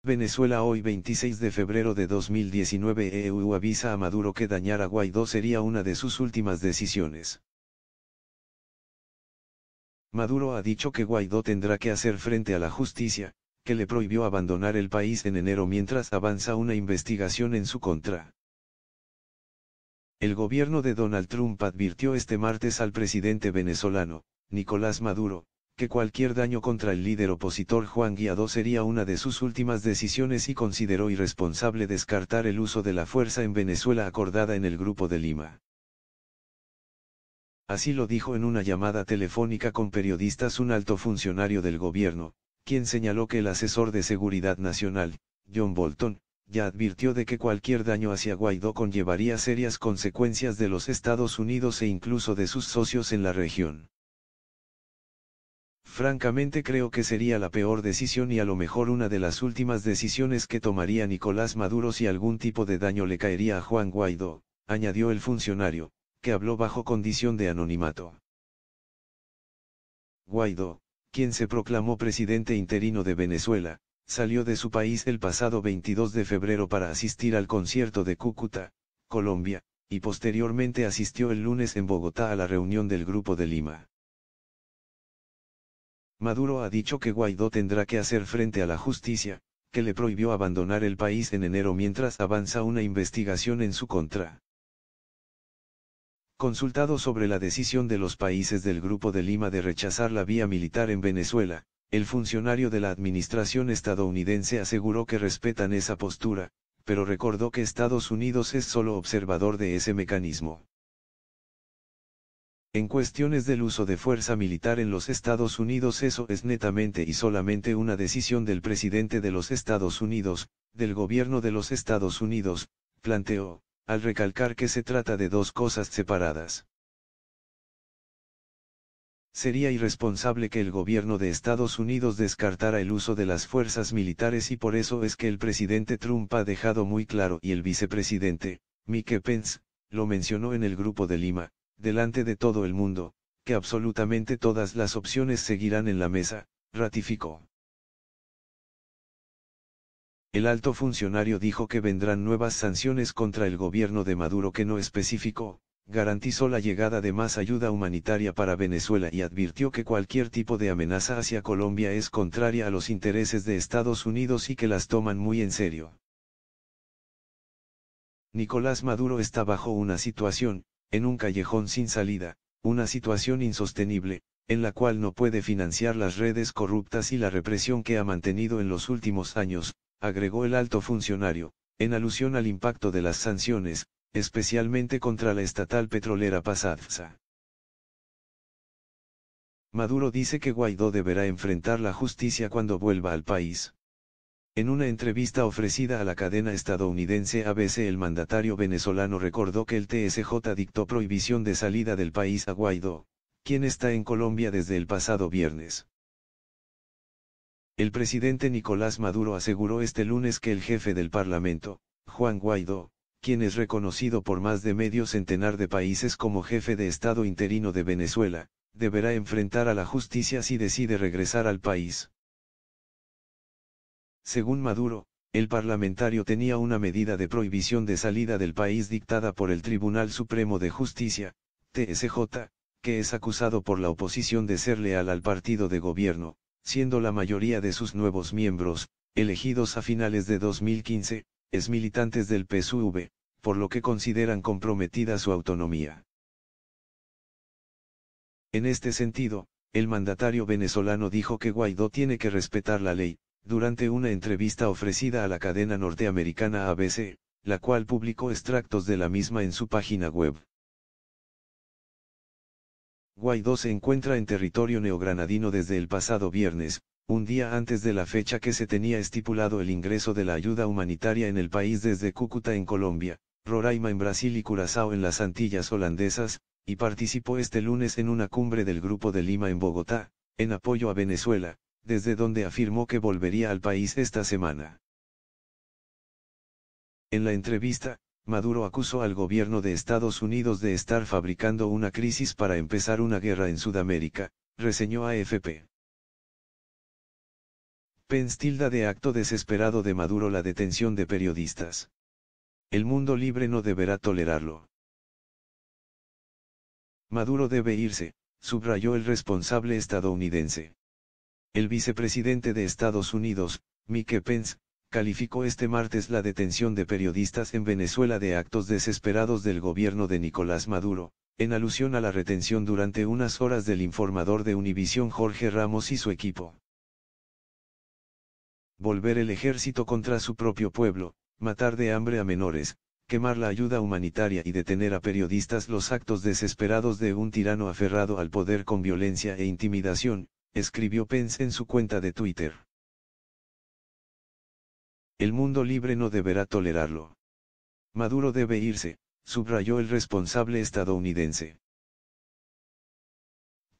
Venezuela hoy 26 de febrero de 2019 EU avisa a Maduro que dañar a Guaidó sería una de sus últimas decisiones. Maduro ha dicho que Guaidó tendrá que hacer frente a la justicia, que le prohibió abandonar el país en enero mientras avanza una investigación en su contra. El gobierno de Donald Trump advirtió este martes al presidente venezolano, Nicolás Maduro, que cualquier daño contra el líder opositor Juan Guaidó sería una de sus últimas decisiones y consideró irresponsable descartar el uso de la fuerza en Venezuela acordada en el Grupo de Lima. Así lo dijo en una llamada telefónica con periodistas un alto funcionario del gobierno, quien señaló que el asesor de Seguridad Nacional, John Bolton, ya advirtió de que cualquier daño hacia Guaidó conllevaría serias consecuencias de los Estados Unidos e incluso de sus socios en la región. Francamente creo que sería la peor decisión y a lo mejor una de las últimas decisiones que tomaría Nicolás Maduro si algún tipo de daño le caería a Juan Guaidó, añadió el funcionario, que habló bajo condición de anonimato. Guaidó, quien se proclamó presidente interino de Venezuela, salió de su país el pasado 22 de febrero para asistir al concierto de Cúcuta, Colombia, y posteriormente asistió el lunes en Bogotá a la reunión del Grupo de Lima. Maduro ha dicho que Guaidó tendrá que hacer frente a la justicia, que le prohibió abandonar el país en enero mientras avanza una investigación en su contra. Consultado sobre la decisión de los países del Grupo de Lima de rechazar la vía militar en Venezuela, el funcionario de la administración estadounidense aseguró que respetan esa postura, pero recordó que Estados Unidos es solo observador de ese mecanismo. En cuestiones del uso de fuerza militar en los Estados Unidos, eso es netamente y solamente una decisión del presidente de los Estados Unidos, del gobierno de los Estados Unidos, planteó, al recalcar que se trata de dos cosas separadas. Sería irresponsable que el gobierno de Estados Unidos descartara el uso de las fuerzas militares y por eso es que el presidente Trump ha dejado muy claro y el vicepresidente, Mike Pence, lo mencionó en el Grupo de Lima, delante de todo el mundo, que absolutamente todas las opciones seguirán en la mesa, ratificó. El alto funcionario dijo que vendrán nuevas sanciones contra el gobierno de Maduro que no especificó, garantizó la llegada de más ayuda humanitaria para Venezuela y advirtió que cualquier tipo de amenaza hacia Colombia es contraria a los intereses de Estados Unidos y que las toman muy en serio. Nicolás Maduro está bajo una situación, en un callejón sin salida, una situación insostenible, en la cual no puede financiar las redes corruptas y la represión que ha mantenido en los últimos años, agregó el alto funcionario, en alusión al impacto de las sanciones, especialmente contra la estatal petrolera PDVSA. Maduro dice que Guaidó deberá enfrentar la justicia cuando vuelva al país. En una entrevista ofrecida a la cadena estadounidense ABC, el mandatario venezolano recordó que el TSJ dictó prohibición de salida del país a Guaidó, quien está en Colombia desde el pasado viernes. El presidente Nicolás Maduro aseguró este lunes que el jefe del Parlamento, Juan Guaidó, quien es reconocido por más de medio centenar de países como jefe de Estado interino de Venezuela, deberá enfrentar a la justicia si decide regresar al país. Según Maduro, el parlamentario tenía una medida de prohibición de salida del país dictada por el Tribunal Supremo de Justicia, TSJ, que es acusado por la oposición de ser leal al partido de gobierno, siendo la mayoría de sus nuevos miembros, elegidos a finales de 2015, militantes del PSUV, por lo que consideran comprometida su autonomía. En este sentido, el mandatario venezolano dijo que Guaidó tiene que respetar la ley, durante una entrevista ofrecida a la cadena norteamericana ABC, la cual publicó extractos de la misma en su página web. Guaidó se encuentra en territorio neogranadino desde el pasado viernes, un día antes de la fecha que se tenía estipulado el ingreso de la ayuda humanitaria en el país desde Cúcuta en Colombia, Roraima en Brasil y Curazao en las Antillas holandesas, y participó este lunes en una cumbre del Grupo de Lima en Bogotá, en apoyo a Venezuela, desde donde afirmó que volvería al país esta semana. En la entrevista, Maduro acusó al gobierno de Estados Unidos de estar fabricando una crisis para empezar una guerra en Sudamérica, reseñó AFP. Pence tilda de acto desesperado de Maduro la detención de periodistas. El mundo libre no deberá tolerarlo. Maduro debe irse, subrayó el responsable estadounidense. El vicepresidente de Estados Unidos, Mike Pence, calificó este martes la detención de periodistas en Venezuela de actos desesperados del gobierno de Nicolás Maduro, en alusión a la retención durante unas horas del informador de Univisión Jorge Ramos y su equipo. Volver el ejército contra su propio pueblo, matar de hambre a menores, quemar la ayuda humanitaria y detener a periodistas, los actos desesperados de un tirano aferrado al poder con violencia e intimidación, escribió Pence en su cuenta de Twitter. El mundo libre no deberá tolerarlo. Maduro debe irse, subrayó el responsable estadounidense.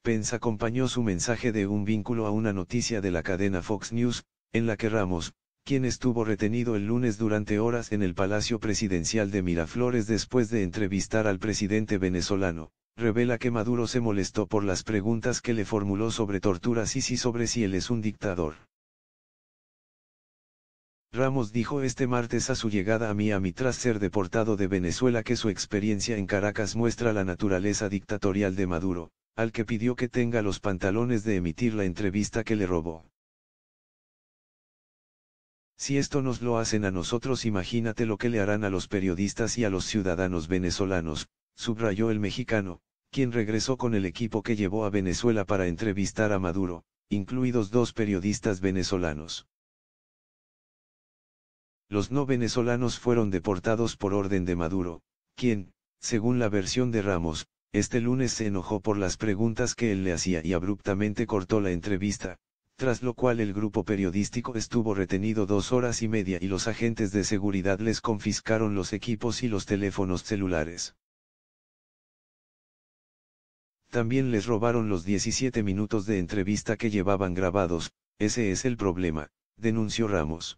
Pence acompañó su mensaje de un vínculo a una noticia de la cadena Fox News, en la que Ramos, quien estuvo retenido el lunes durante horas en el Palacio Presidencial de Miraflores después de entrevistar al presidente venezolano, revela que Maduro se molestó por las preguntas que le formuló sobre torturas y sobre si él es un dictador. Ramos dijo este martes a su llegada a Miami tras ser deportado de Venezuela que su experiencia en Caracas muestra la naturaleza dictatorial de Maduro, al que pidió que tenga los pantalones de emitir la entrevista que le robó. Si esto nos lo hacen a nosotros, imagínate lo que le harán a los periodistas y a los ciudadanos venezolanos, subrayó el mexicano, quien regresó con el equipo que llevó a Venezuela para entrevistar a Maduro, incluidos 2 periodistas venezolanos. Los no venezolanos fueron deportados por orden de Maduro, quien, según la versión de Ramos, este lunes se enojó por las preguntas que él le hacía y abruptamente cortó la entrevista, tras lo cual el grupo periodístico estuvo retenido 2 horas y media y los agentes de seguridad les confiscaron los equipos y los teléfonos celulares. También les robaron los 17 minutos de entrevista que llevaban grabados. Ese es el problema, denunció Ramos.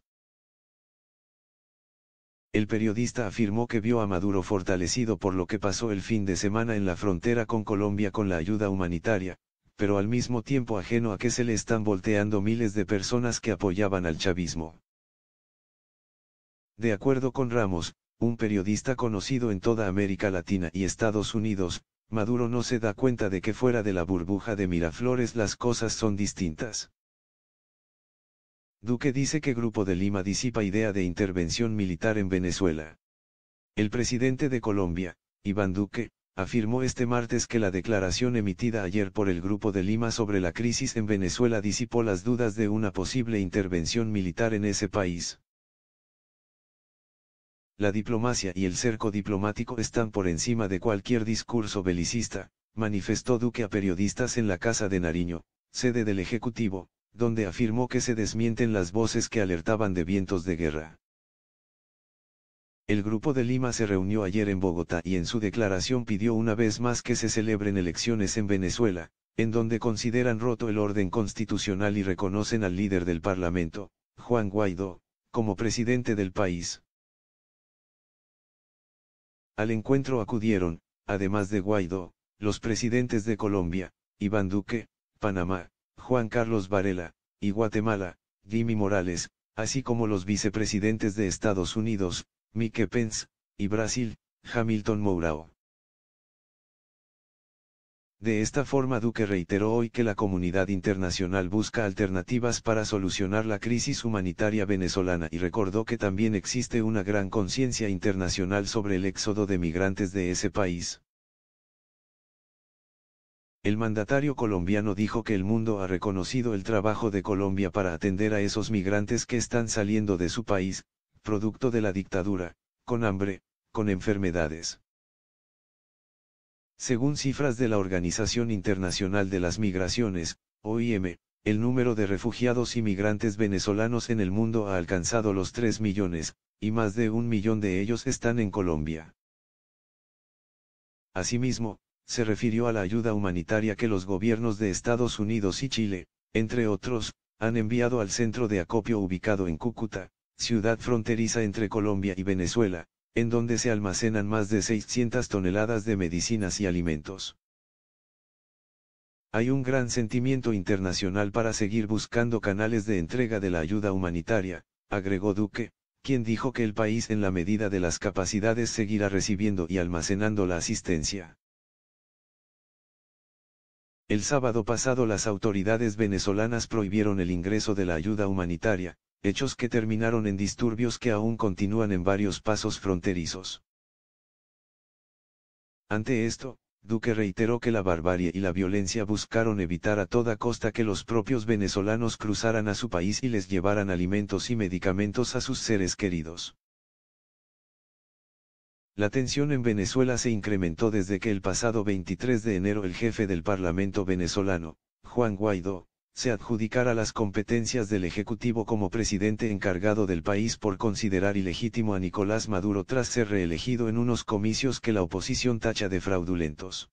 El periodista afirmó que vio a Maduro fortalecido por lo que pasó el fin de semana en la frontera con Colombia con la ayuda humanitaria, pero al mismo tiempo ajeno a que se le están volteando miles de personas que apoyaban al chavismo. De acuerdo con Ramos, un periodista conocido en toda América Latina y Estados Unidos, Maduro no se da cuenta de que fuera de la burbuja de Miraflores las cosas son distintas. Duque dice que Grupo de Lima disipa idea de intervención militar en Venezuela. El presidente de Colombia, Iván Duque, afirmó este martes que la declaración emitida ayer por el Grupo de Lima sobre la crisis en Venezuela disipó las dudas de una posible intervención militar en ese país. La diplomacia y el cerco diplomático están por encima de cualquier discurso belicista, manifestó Duque a periodistas en la Casa de Nariño, sede del Ejecutivo, donde afirmó que se desmienten las voces que alertaban de vientos de guerra. El Grupo de Lima se reunió ayer en Bogotá y en su declaración pidió una vez más que se celebren elecciones en Venezuela, en donde consideran roto el orden constitucional y reconocen al líder del Parlamento, Juan Guaidó, como presidente del país. Al encuentro acudieron, además de Guaidó, los presidentes de Colombia, Iván Duque, Panamá, Juan Carlos Varela, y Guatemala, Jimmy Morales, así como los vicepresidentes de Estados Unidos, Mike Pence, y Brasil, Hamilton Mourão. De esta forma Duque reiteró hoy que la comunidad internacional busca alternativas para solucionar la crisis humanitaria venezolana y recordó que también existe una gran conciencia internacional sobre el éxodo de migrantes de ese país. El mandatario colombiano dijo que el mundo ha reconocido el trabajo de Colombia para atender a esos migrantes que están saliendo de su país, producto de la dictadura, con hambre, con enfermedades. Según cifras de la Organización Internacional de las Migraciones, OIM, el número de refugiados y migrantes venezolanos en el mundo ha alcanzado los 3 millones, y más de 1 millón de ellos están en Colombia. Asimismo, se refirió a la ayuda humanitaria que los gobiernos de Estados Unidos y Chile, entre otros, han enviado al centro de acopio ubicado en Cúcuta, ciudad fronteriza entre Colombia y Venezuela, en donde se almacenan más de 600 toneladas de medicinas y alimentos. Hay un gran sentimiento internacional para seguir buscando canales de entrega de la ayuda humanitaria, agregó Duque, quien dijo que el país en la medida de las capacidades seguirá recibiendo y almacenando la asistencia. El sábado pasado las autoridades venezolanas prohibieron el ingreso de la ayuda humanitaria, hechos que terminaron en disturbios que aún continúan en varios pasos fronterizos. Ante esto, Duque reiteró que la barbarie y la violencia buscaron evitar a toda costa que los propios venezolanos cruzaran a su país y les llevaran alimentos y medicamentos a sus seres queridos. La tensión en Venezuela se incrementó desde que el pasado 23 de enero el jefe del Parlamento venezolano, Juan Guaidó, se adjudicara las competencias del Ejecutivo como presidente encargado del país por considerar ilegítimo a Nicolás Maduro tras ser reelegido en unos comicios que la oposición tacha de fraudulentos.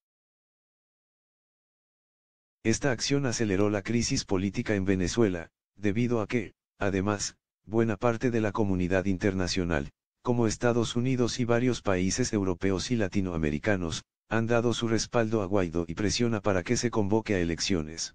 Esta acción aceleró la crisis política en Venezuela, debido a que, además, buena parte de la comunidad internacional, como Estados Unidos y varios países europeos y latinoamericanos, han dado su respaldo a Guaidó y presiona para que se convoque a elecciones.